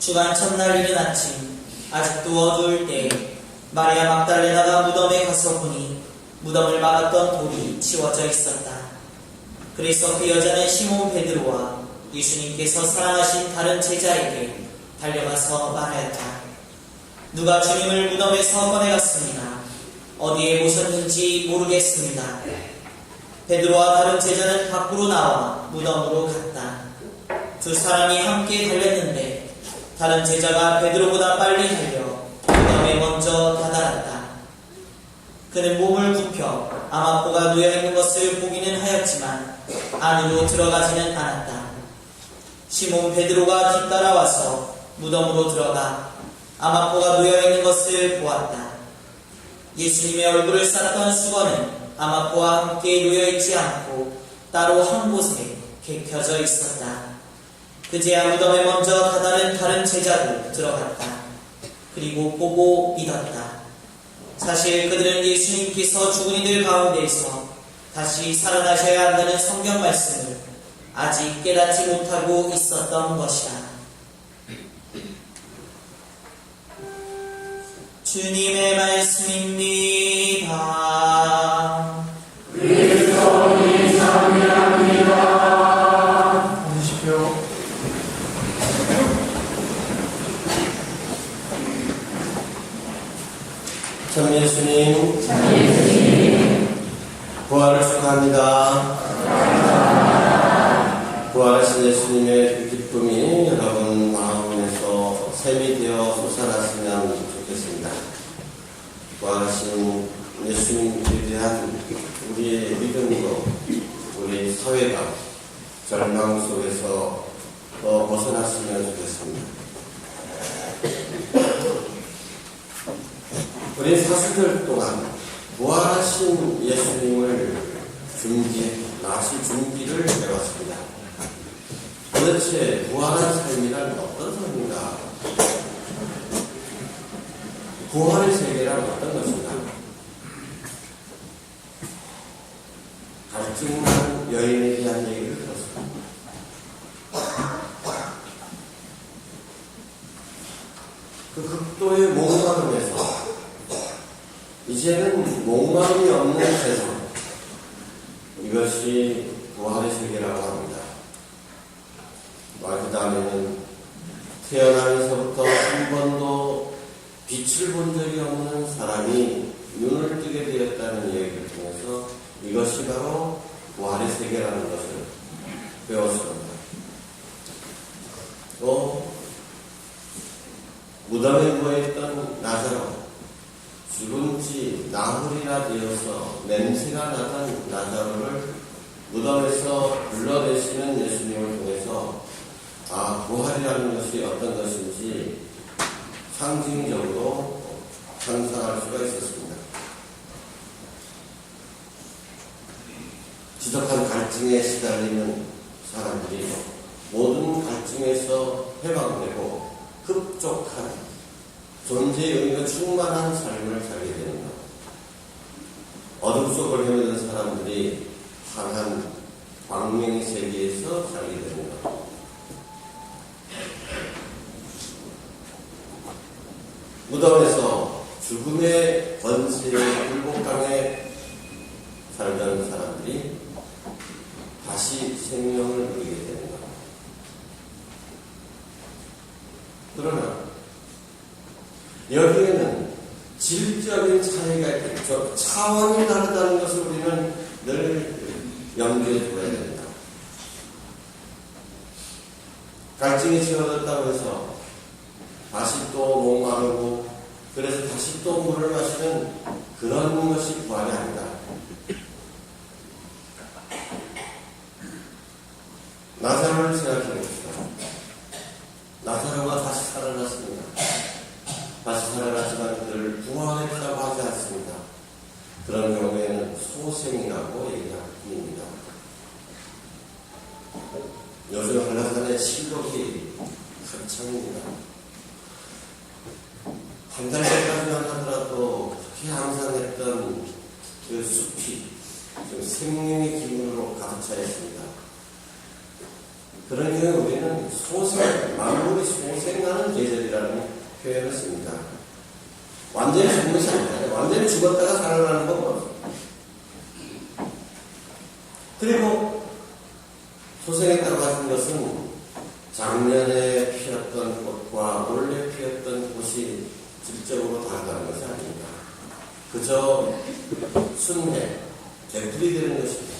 주간 첫날 이른 아침 아직도 어두울 때에 마리아 막달레나가 무덤에 가서 보니 무덤을 막았던 돌이 치워져 있었다. 그래서 그 여자는 시몬 베드로와 예수님께서 사랑하신 다른 제자에게 달려가서 말하였다. 누가 주님을 무덤에서 꺼내갔습니다. 어디에 모셨는지 모르겠습니다. 베드로와 다른 제자는 밖으로 나와 무덤으로 갔다. 두 사람이 함께 달렸는데 다른 제자가 베드로보다 빨리 달려 무덤에 먼저 다다랐다. 그는 몸을 굽혀 아마포가 놓여있는 것을 보기는 하였지만 안으로 들어가지는 않았다. 시몬 베드로가 뒤따라와서 무덤으로 들어가 아마포가 놓여있는 것을 보았다. 예수님의 얼굴을 쌌던 수건은 아마포와 함께 놓여있지 않고 따로 한 곳에 개켜져 있었다. 그제야 무덤에 먼저 다다른 다른 제자도 들어갔다. 그리고 보고 믿었다. 사실 그들은 예수님께서 죽은 이들 가운데에서 다시 살아나셔야 한다는 성경 말씀을 아직 깨닫지 못하고 있었던 것이다. 주님의 말씀입니다. 그리스도님 찬미합니다. 앉으십시오. 참 예수님, 부활을 축하합니다. 부활하신 예수님의 기쁨이 여러분 마음에서 샘이 되어 솟아났으면 좋겠습니다. 부활하신 예수님에 대한 우리의 믿음으로 우리 사회가 절망 속에서 벗어났으면 좋겠습니다. 우리 사수들 동안 부활하신 예수님을 나실 준비를 해왔습니다. 도대체 부활한 삶이란 어떤 삶인가? 부활의 세계란 어떤 것인가? 갈증난 여인에 대한 얘기를 들었습니다. 그 극도의 목마름에서 이제는 목마름이 없는 세상, 이것이 부활의 세계라고 합니다. 그 다음에는 태어나면서부터 한 번도 빛을 본 적이 없는 사람이 눈을 뜨게 되었다는 얘기를 통해서 이것이 바로 부활의 세계라는 것을 배웠습니다. 또 무덤에 누워있던 나사로, 죽은 지 나흘이나 되어서 냄새가 나던 나사로를 무덤에서 불러내시는 예수님을 통해서 부활이라는 것이 어떤 것인지 상징적으로 상상할 수가 있었습니다. 지독한 갈증에 시달리는 사람들이 모든 갈증에서 해방되고 흡족한 존재의 의미가 충만한 삶을 살게 되는 것. 어둠 속을 헤매는 사람들이 환한 광명의 세계에서 살게 되는 것. 무덤에서 죽음의 번세의 불복강에 살던 사람들이 다시 생명을 누리게 되는 것. 그러나 여기에는 질적인 차이가 있겠죠. 차원이 다르다는 것을 우리는 늘 염두에 둬야 됩니다. 갈증이 채워졌다고 해서 다시 또 목마르고 그래서 다시 또 물을 마시는 그런 것이 부활이 아니다. 나사로를 생각해 봅시다. 나사로가 다시 살아났습니다. 다시 살아났지만 그를 부활했다고 하지 않습니다. 그런 경우에는 소생이라고 얘기할 뿐입니다. 요즘 한라산의 실록이 한창입니다. 한 달 전까지만 하더라도 그렇게 항상했던 그 숲이 좀 생명의 기운으로 가득 차 있습니다. 그런 경우에 우리는 소생, 만물이 소생하는 계절이라는 표현을 씁니다. 완전히 죽은 것이 아니라 완전히 죽었다가 살아나는 건 없어요. 그리고 소생했다고 하신 것은 작년에 피었던 꽃과 올해 피었던 꽃이 질적으로 다르다는 것이 아닙니다. 그저 순회, 되풀이 되는 것입니다.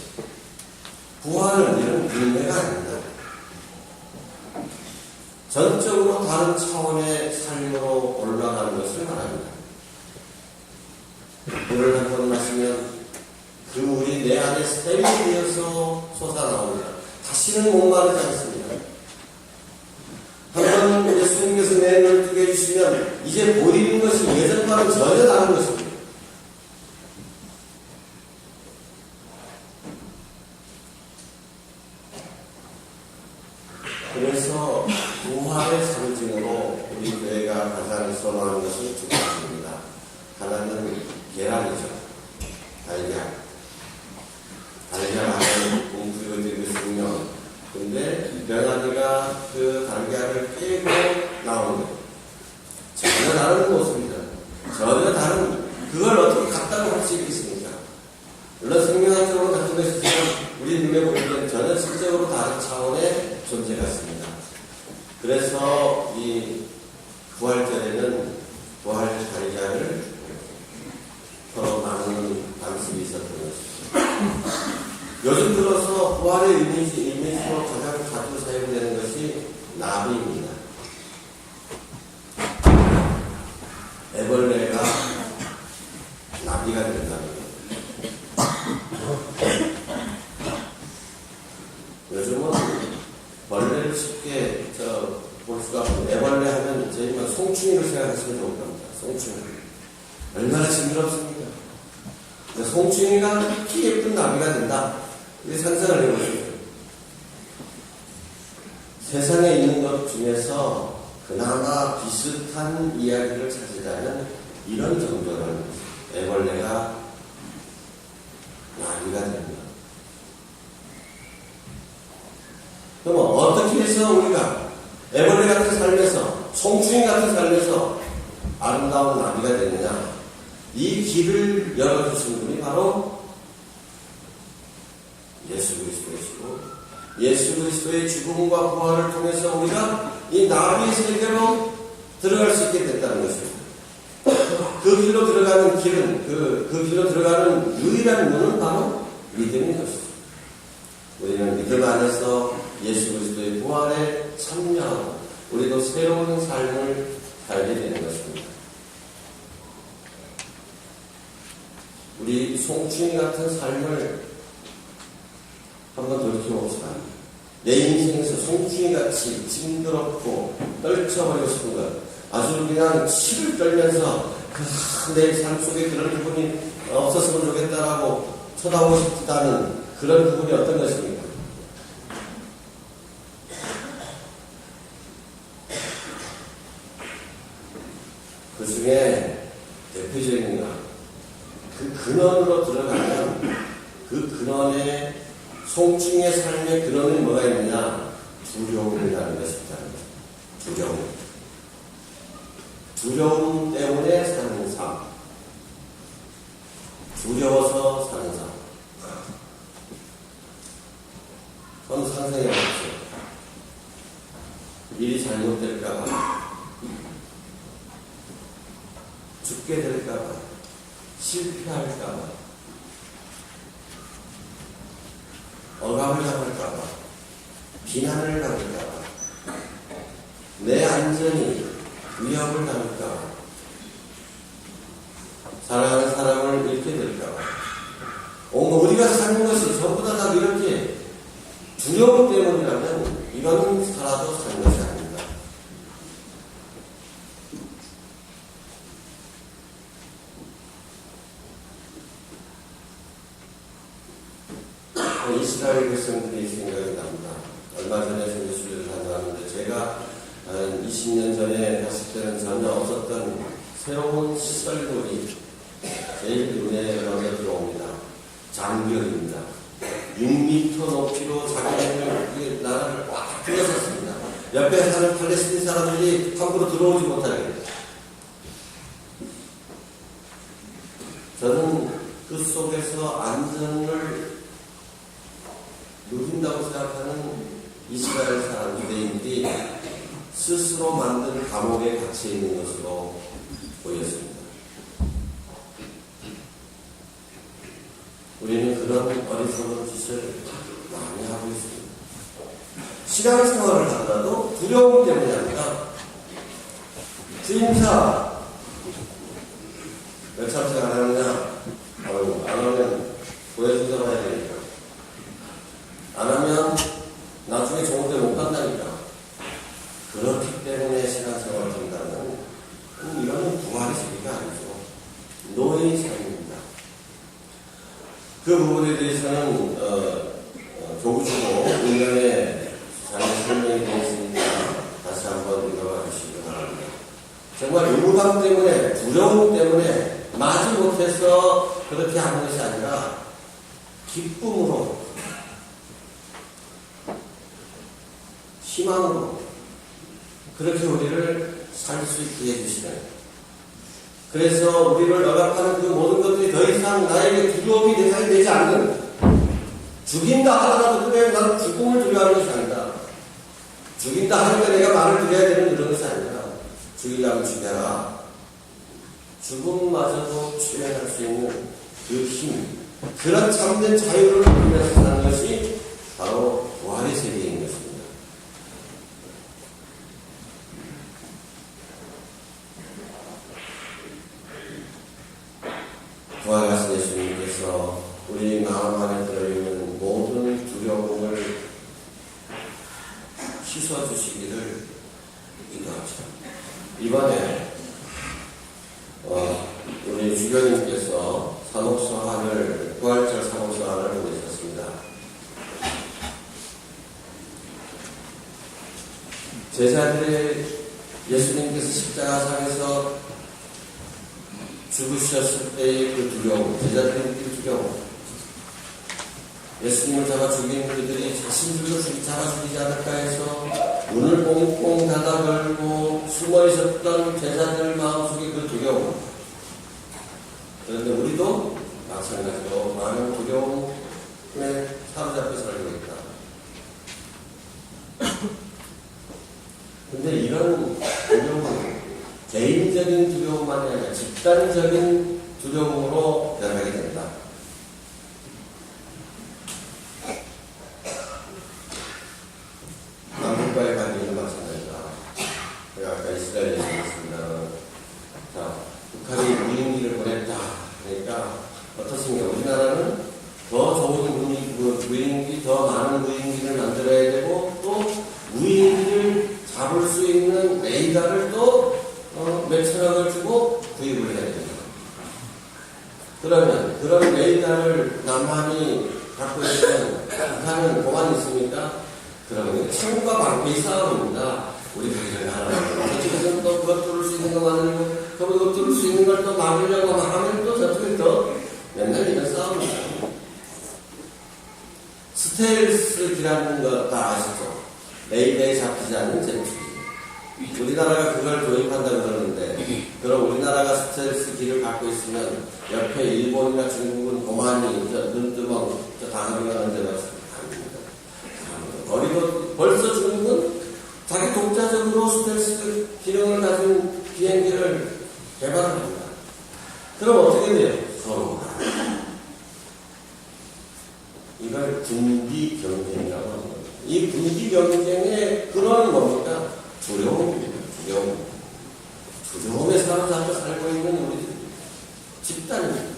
부활은 이런 윤회가 아닙니다. 전적으로 다른 차원의 삶으로 올라가는 것을 말합니다. 물을 한 번 마시면 그 물이 내 안에 샘이 되어서 솟아나옵니다. 다시는 목마르지 않습니다. 한번 예수님께서 내 눈을 뜨게 해주시면 이제 보이는 것이 예전과는 전혀 다른 것입니다. 그래서 부활의 상징으로 우리 교회가 가장 선호하는 것은 두 가지입니다. 하나는 계란이죠. 달걀. 달걀 안에 웅크리고 들고 있으면 근데 며느리가 그 달걀을 깨고 나오는 거예요. 전혀 다른 모습입니다. 전혀 다른 그걸 어떻게 같다고 할 수 있겠습니까? 물론 생명학적으로 같은 것이지만 우리 눈에 보이는 전혀 실적으로 다른 차원의 존재 같습니다. 그래서 이 부활절에는 부활 달걀을 서로 나누는 관습이 있었던 것입니다. 요즘 들어서 부활의 이미지로 가장 자주 사용되는 것이 나비입니다. 애벌레가 나비가 된다는 것. 요즘은 벌레를 쉽게 볼 수가 없고 애벌레 하면 저희만 송충이를 생각하시면 좋을 겁니다. 송충이. 얼마나 징그럽습니까? 송충이가 이렇게 예쁜 나비가 된다. 이렇게 상상을 해보세요. 세상에 있는 것 중에서 그나마 비슷한 이야기를 찾으자면 이런 정도는 애벌레가 나비가 됩니다. 그럼 어떻게 해서 우리가 애벌레 같은 삶에서 송충이 같은 삶에서 아름다운 나비가 되느냐? 이 길을 열어주신 분이 바로 예수 그리스도이시고 예수 그리스도의 죽음과 부활을 통해서 우리가 이 나비의 세계로 들어갈 수 있게 됐다는 것입니다. 그 길로 들어가는 길은 그 길로 들어가는 유일한 문은 바로 믿음인 것입니다. 우리는 믿음 안에서 예수 그리스도의 부활에 참여하고 우리도 새로운 삶을 살게 되는 것입니다. 우리 송충이 같은 삶을 한번 돌이켜봅시다. 내 인생에서 송충이같이 징그럽고 떨쳐버리고 싶은 것, 아주 그냥 치를 떨면서 내 삶 속에 그런 부분이 없었으면 좋겠다라고 쳐다보고 싶다는 그런 부분이 어떤 것입니까? 그 중에 대표적인 것, 그 근원으로 들어가면 그 근원에 송충의 삶의 근원이 뭐가 있느냐? 두려움이라는 것이 있답니다. 두려움. 두려움 때문에 사는 삶. 두려워서 사는 삶. 한번 상상해 보십시오. 일이 잘못될까봐, 죽게 될까봐, 실패할까봐, 억압을 당할까봐, 비난을 당할까봐, 내 안전이 위협을 당할까봐, 사랑하는 사람을 잃게 될까봐, 우리가 사는 것이 전부 다 이렇게 두려움 때문이라면 이건 살아도 사는 것이 아닙니다. 이스라엘 백성들이 생각이 납니다. 얼마 전에 선교수를 다녀왔는데 제가 20년 전에 갔을 때는 전혀 없었던 새로운 시설물이 제일 눈에 먼저 들어옵니다. 장벽입니다. 6m 높이로 자기네들 나라를 꽉 옆에 사는 팔레스틴 사람들이 함부로 들어오지 못하게 돼요. 저는 그 속에서 안전을 누린다고 생각하는 이스라엘 사람 유대인들이 스스로 만든 감옥에 갇혀 있는 것으로 보였습니다. 우리는 그런 어리석은 짓을 많이 하고 있습니다. 신앙생활을 하더라도 두려움 때문에 합니다. 주임사 몇 참석 안 하느냐? 안 하면 보여준다고 해야 되니까. 안 하면 나중에 좋은 데 못 간다니까. 그렇기 때문에 신앙생활을 한다는 이거는 부활의 세계가 아니죠. 노예의 삶입니다. 그 부분에 대해서는 교구주고 인간의 자기 설명이 되었으니까 다시 한번 읽어봐 주시기 바랍니다. 정말 의무감 때문에, 두려움 때문에 마지 못해서 그렇게 하는 것이 아니라 기쁨으로, 희망으로 그렇게 우리를 살 수 있게 해주시네요. 그래서 우리를 억압하는 그 모든 것들이 더 이상 나에게 두려움이 대상이 되지 않는, 죽인다 하더라도 그래 나는 죽음을 두려워하는 것이 아니다. 죽인다 하니까 내가 말을 드려야 되는 그런 것이 아니라 죽이려면 죽여라. 죽음마저도 추행할 수 있는 그 힘, 그런 참된 자유를 누리면서 사는 것이 바로 부활의 세계인 것입니다. 부활하신 예수님께서 우리 마음 안에 들어있는 모든 두려움을 씻어주시기를 기도하죠. 이번에 우리 주교님께서 사목서환을, 부활절 사목서환을 보내셨습니다. 제자들의 예수님께서 십자가상에서 죽으셨을 때의 그 두려움, 제자들의 그 두려움, 예수님을 잡아 죽인 그들이 자신들도 잡아 죽이지 않을까 해서 문을 꽁꽁 닫아 걸고 숨어 있었던 제자들 마음속에 그 두려움. 그런데 우리도 마찬가지로 많은 두려움에 사로잡혀 살고 있다. 근데 이런 두려움은 개인적인 두려움만이 아니라 집단적인 두려움으로 변하게 된다. 남북과의 관계는 마찬가지다. 제가 아까 이스라엘에 있었습니다. 자, 북한이 무인기를 보냈다. 그러니까 어떻습니까? 우리나라는 더 좋은 무인기, 더 많은 무인기를 만들어야 되고, 또 무인기를 잡을 수 있는 레이더를 또 몇천억을 주고 구입을 해야 됩니다. 그러면 그런 레이더를 남한이 갖고 있으면 북한은 뭐만 있습니까? 그러면 창과 방패의 싸움입니다. 우리가 이걸 하라고. 저쪽에서는 또 그것 뚫을 수 있는 거 만들고, 그것 뚫을 수 있는 걸 또 막으려고 하면 또 저쪽에 더 맨날 이런 싸움입니다. 스텔스기라는 거 다 아시죠? 레이더에 잡히지 않는 전투기. 우리나라가 그걸 도입한다고 그러는데, 그럼 우리나라가 스텔스기를 갖고 있으면 옆에 일본이나 중국은 고만이 눈뜨멍 당하기가 하는데 아닙니다. 어리고 벌써 중국은 자기 독자적으로 스텔스 기능을 가진 비행기를 개발합니다. 그럼 어떻게 돼요? 서로 이걸 군비 경쟁이라고 합니다. 이 군비 경쟁의 근원은 뭡니까? 두려움입니다. 두려움에 사로잡혀 살고 있는 우리 집단입니다.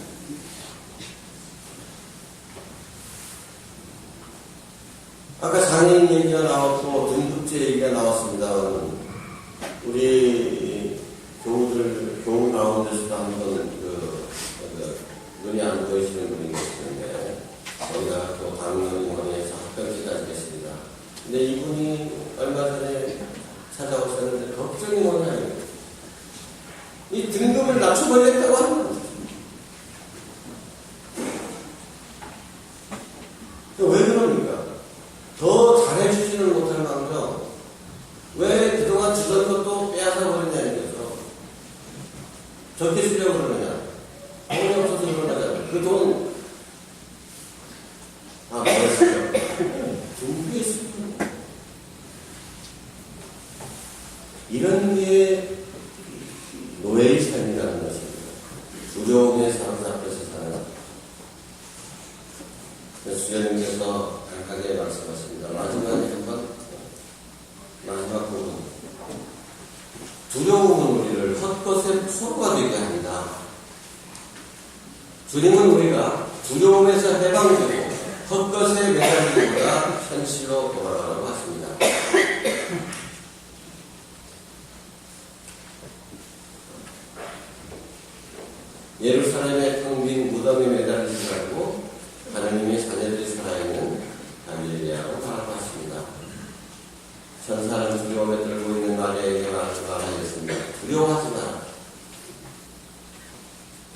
아까 장애인 얘기가 나왔고 등급제 얘기가 나왔습니다. 우리 교우 가운데서도 한번 눈이 안 보이시는 분이 계시는데 저희가 또 강릉원에서 합병지까지 계십니다. 근데 이분이 얼마 전에 찾아오셨는데 걱정이 뭐냐, 이 등급을 낮춰버렸다고 하는 거죠. 왜 그럽니까? 더 잘해주지는 못할 망정 이런 게 노예의 삶이라는 것입니다. 두려움에 사로잡혀서 사는. 수련님께서 간단하게 말씀하십니다. 마지막 부분. 두려움은 우리를 헛것의 포로가 되게 합니다. 주님은 우리가 두려움에서 해방되고 헛것에 매달리기보다 현실로 돌아가라고 하십니다. 예루살렘의 텅 빈 무덤에 매달리지 말고 하나님의 자녀들이 살아있는 갈릴리아로 가라고 하십니다. 천사는 두려움에 떨고 있는 마리아에게 말하였습니다. 두려워하지 마라.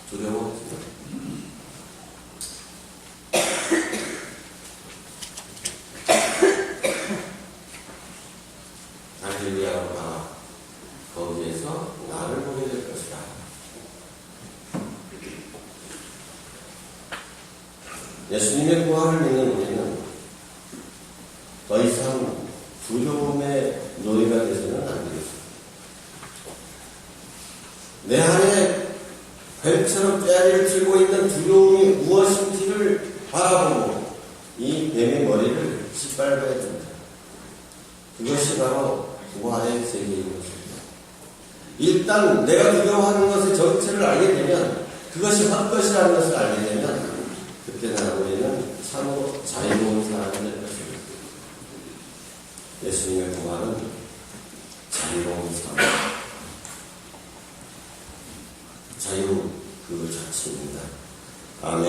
두려워하지 마라. 갈릴리아로 가라. 거기에서 나를 보게 될 것이다. 예수님의 부활을 믿는 우리는 더 이상 두려움의 노예가 되서는 안 되겠습니다. 내 안에 뱀처럼 뼈리를 들고 있는 두려움이 무엇인지를 바라보고 이 뱀의 머리를 짓밟아야 됩니다. 그것이 바로 부활의 세계인 것입니다. 일단 내가 두려워하는 것의 정체를 알게 되면, 그것이 헛것이라는 것을 알게 되면 그때나 우리는 참으로 자유로운 사람이 될 것입니다. 예수님의 부활은 자유로운 삶, 자유 그 자체입니다. 아멘.